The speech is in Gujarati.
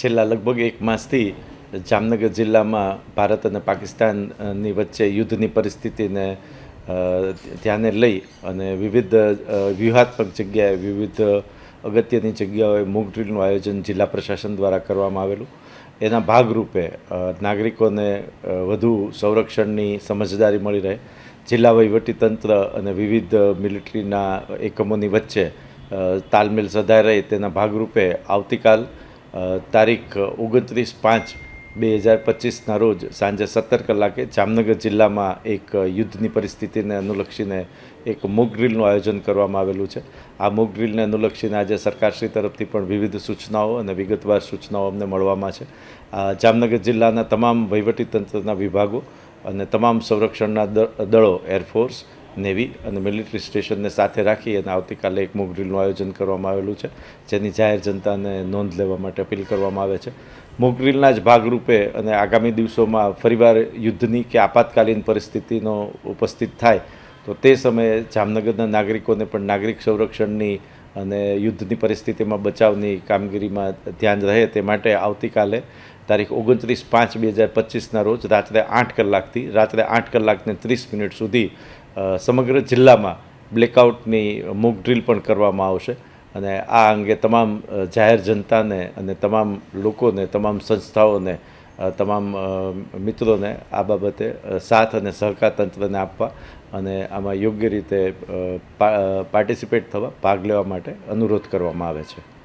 છેલ્લા લગભગ એક માસથી જામનગર જિલ્લામાં ભારત અને પાકિસ્તાનની વચ્ચે યુદ્ધની પરિસ્થિતિને ધ્યાને લઈ અને વિવિધ વ્યૂહાત્મક જગ્યાએ વિવિધ અગત્યની જગ્યાઓએ મોક ડ્રીલનું આયોજન જિલ્લા પ્રશાસન દ્વારા કરવામાં આવેલું. એના ભાગરૂપે નાગરિકોને વધુ સંરક્ષણની સમજદારી મળી રહે, જિલ્લા વહીવટીતંત્ર અને વિવિધ મિલિટરીના એકમોની વચ્ચે તાલમેલ સધાઈ રહે તેના ભાગરૂપે આવતીકાલ તારીખ 29/5/2025ના રોજ સાંજે 17 કલાકે જામનગર જિલ્લામાં એક યુદ્ધની પરિસ્થિતિને અનુલક્ષીને એક મોક ડ્રીલનું આયોજન કરવામાં આવેલું છે. આ મોક ડ્રીલને અનુલક્ષીને આજે સરકારશ્રી તરફથી પણ વિવિધ સૂચનાઓ અને વિગતવાર સૂચનાઓ અમને મળવામાં છે. જામનગર જિલ્લાના તમામ વહીવટીતંત્રના વિભાગો અને તમામ સંરક્ષણના દળો, એરફોર્સ, નેવી અને મિલિટરી સ્ટેશનને સાથે રાખી અને આવતીકાલે એક મોક ડ્રીલનું આયોજન કરવામાં આવેલું છે, જેની જાહેર જનતાને નોંધ લેવા માટે અપીલ કરવામાં આવે છે. મોક ડ્રીલના જ ભાગરૂપે અને આગામી દિવસોમાં ફરીવાર યુદ્ધની કે આપાતકાલીન પરિસ્થિતિનો ઉપસ્થિત થાય તો તે સમયે જામનગરના નાગરિકોને પણ નાગરિક સંરક્ષણની અને યુદ્ધની પરિસ્થિતિમાં બચાવની કામગીરીમાં ધ્યાન રહે તે માટે આવતીકાલે તારીખ 29/5/2025ના રોજ રાત્રે 8 કલાકથી રાત્રે 8:30 સુધી સમગ્ર જિલ્લામાં બ્લેકઆઉટની મોક ડ્રીલ પણ કરવામાં આવશે. અને આ અંગે તમામ જાહેર જનતાને અને તમામ લોકોને, તમામ સંસ્થાઓને, તમામ મિત્રોને આ બાબતે સાથ અને સહકાર તંત્રને આપવા અને આમાં યોગ્ય રીતે પાર્ટિસિપેટ થવા, ભાગ લેવા માટે અનુરોધ કરવામાં આવે છે.